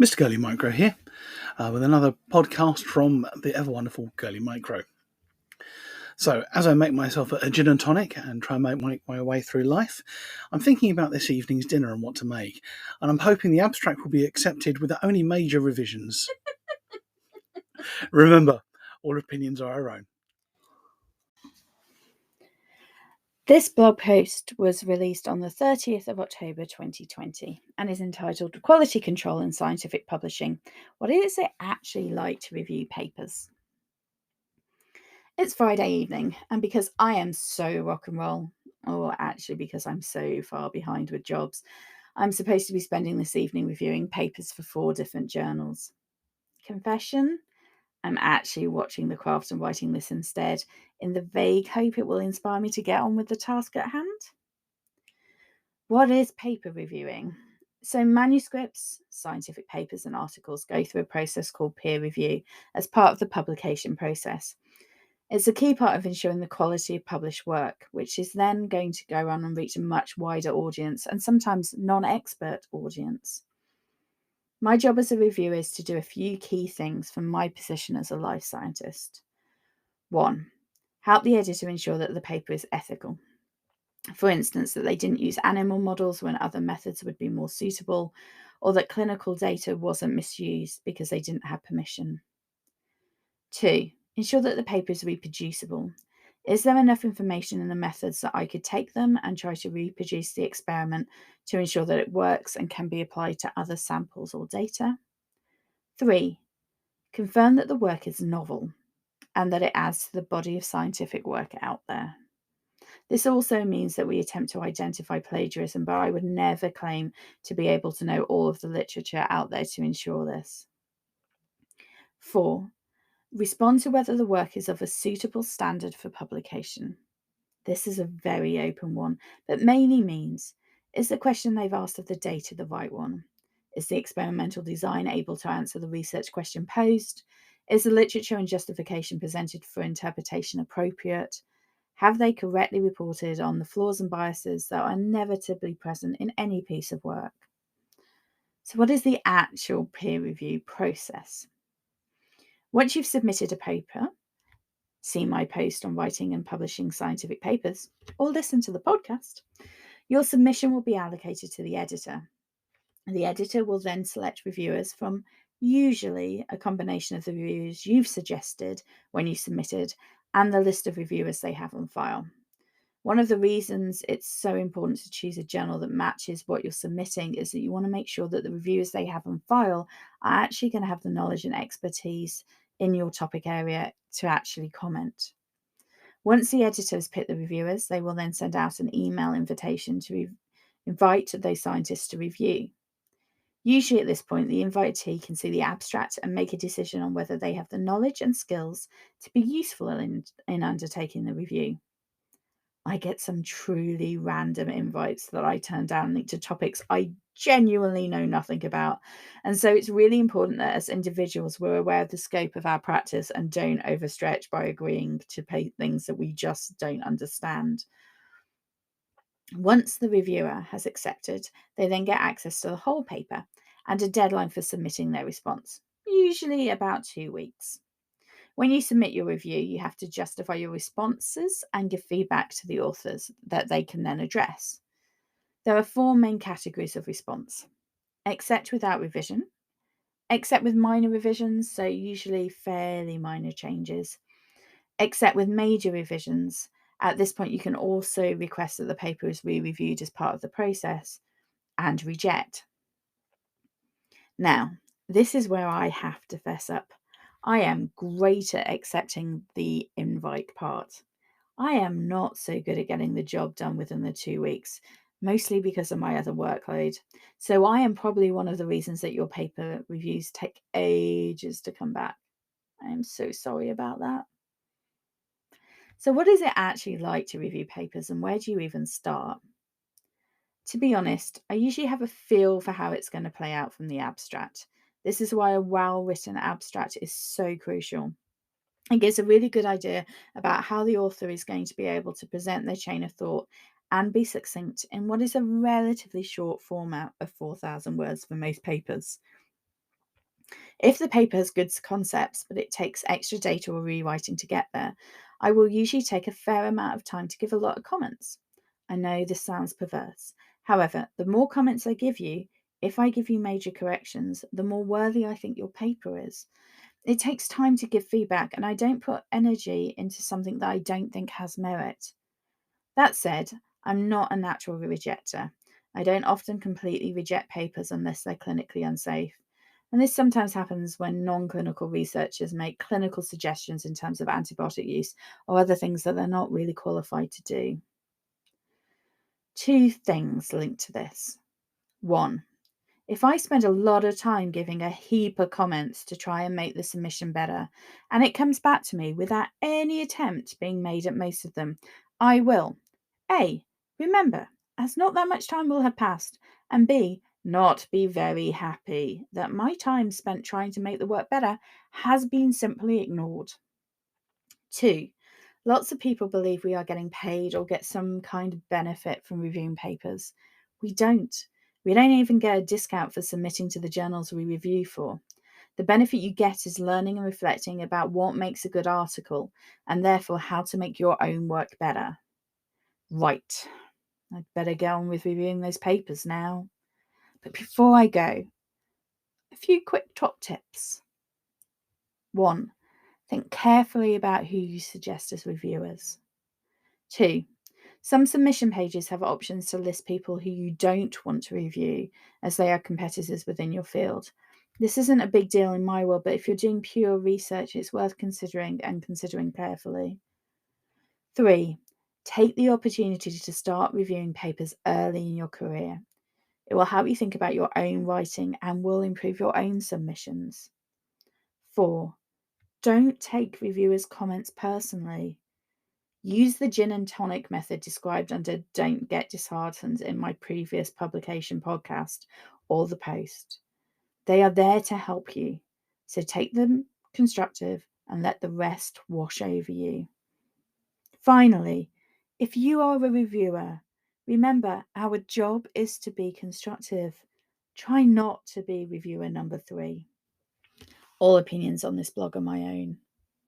Mr. Girly Micro here, with another podcast from the ever wonderful Girly Micro. So, as I make myself a gin and tonic and try and make my way through life, I'm thinking about this evening's dinner and what to make, and I'm hoping the abstract will be accepted with only major revisions. Remember, all opinions are our own. This blog post was released on the 30th of October 2020 and is entitled Quality Control in Scientific Publishing. What is it actually like to review papers? It's Friday evening, and because I am so rock and roll, or actually because I'm so far behind with jobs, I'm supposed to be spending this evening reviewing papers for 4 different journals. Confession? I'm actually watching the Craft and writing this instead, in the vague hope it will inspire me to get on with the task at hand. What is paper reviewing? So manuscripts, scientific papers and articles go through a process called peer review as part of the publication process. It's a key part of ensuring the quality of published work, which is then going to go on and reach a much wider audience and sometimes non-expert audience. My job as a reviewer is to do a few key things from my position as a life scientist. 1. Help the editor ensure that the paper is ethical. For instance, that they didn't use animal models when other methods would be more suitable, or that clinical data wasn't misused because they didn't have permission. 2. Ensure that the paper is reproducible. Is there enough information in the methods that I could take them and try to reproduce the experiment to ensure that it works and can be applied to other samples or data? 3. Confirm that the work is novel and that it adds to the body of scientific work out there. This also means that we attempt to identify plagiarism, but I would never claim to be able to know all of the literature out there to ensure this. 4. Respond to whether the work is of a suitable standard for publication. This is a very open one, but mainly means, is the question they've asked of the data the right one? Is the experimental design able to answer the research question posed? Is the literature and justification presented for interpretation appropriate? Have they correctly reported on the flaws and biases that are inevitably present in any piece of work? So, what is the actual peer review process? Once you've submitted a paper, see my post on writing and publishing scientific papers, or listen to the podcast, your submission will be allocated to the editor. The editor will then select reviewers from usually a combination of the reviewers you've suggested when you submitted and the list of reviewers they have on file. One of the reasons it's so important to choose a journal that matches what you're submitting is that you want to make sure that the reviewers they have on file are actually going to have the knowledge and expertise in your topic area to actually comment. Once the editors pick the reviewers, they will then send out an email invitation to invite those scientists to review. Usually at this point, the invitee can see the abstract and make a decision on whether they have the knowledge and skills to be useful in undertaking the review. I get some truly random invites that I turn down linked to topics I genuinely know nothing about. And so it's really important that as individuals, we're aware of the scope of our practice and don't overstretch by agreeing to pay things that we just don't understand. Once the reviewer has accepted, they then get access to the whole paper and a deadline for submitting their response, usually about 2 weeks. When you submit your review, you have to justify your responses and give feedback to the authors that they can then address. There are 4 main categories of response: accept without revision, accept with minor revisions, so usually fairly minor changes, accept with major revisions. At this point, you can also request that the paper is re-reviewed as part of the process, and reject. Now, this is where I have to fess up. I am great at accepting the invite part. I am not so good at getting the job done within the 2 weeks, mostly because of my other workload. So I am probably one of the reasons that your paper reviews take ages to come back. I am so sorry about that. So what is it actually like to review papers, and where do you even start? To be honest, I usually have a feel for how it's going to play out from the abstract. This is why a well-written abstract is so crucial. It gives a really good idea about how the author is going to be able to present their chain of thought and be succinct in what is a relatively short format of 4,000 words for most papers. If the paper has good concepts, but it takes extra data or rewriting to get there, I will usually take a fair amount of time to give a lot of comments. I know this sounds perverse. However, the more comments I give you, if I give you major corrections, the more worthy I think your paper is. It takes time to give feedback, and I don't put energy into something that I don't think has merit. That said, I'm not a natural rejecter. I don't often completely reject papers unless they're clinically unsafe. And this sometimes happens when non clinical researchers make clinical suggestions in terms of antibiotic use or other things that they're not really qualified to do. Two things linked to this. One, if I spend a lot of time giving a heap of comments to try and make the submission better, and it comes back to me without any attempt being made at most of them, I will A, remember, as not that much time will have passed, and B, not be very happy that my time spent trying to make the work better has been simply ignored. 2, lots of people believe we are getting paid or get some kind of benefit from reviewing papers. We don't. We don't even get a discount for submitting to the journals we review for. The benefit you get is learning and reflecting about what makes a good article and therefore how to make your own work better. Right. I'd better get on with reviewing those papers now. But before I go, a few quick top tips. 1. Think carefully about who you suggest as reviewers. 2. Some submission pages have options to list people who you don't want to review as they are competitors within your field. This isn't a big deal in my world, but if you're doing pure research, it's worth considering and considering carefully. 3. Take the opportunity to start reviewing papers early in your career. It will help you think about your own writing and will improve your own submissions. 4. Don't take reviewers' comments personally. Use the gin and tonic method described under Don't Get Disheartened in my previous publication podcast or the post. They are there to help you, so take them constructive and let the rest wash over you. Finally, if you are a reviewer, remember our job is to be constructive. Try not to be reviewer number 3. All opinions on this blog are my own.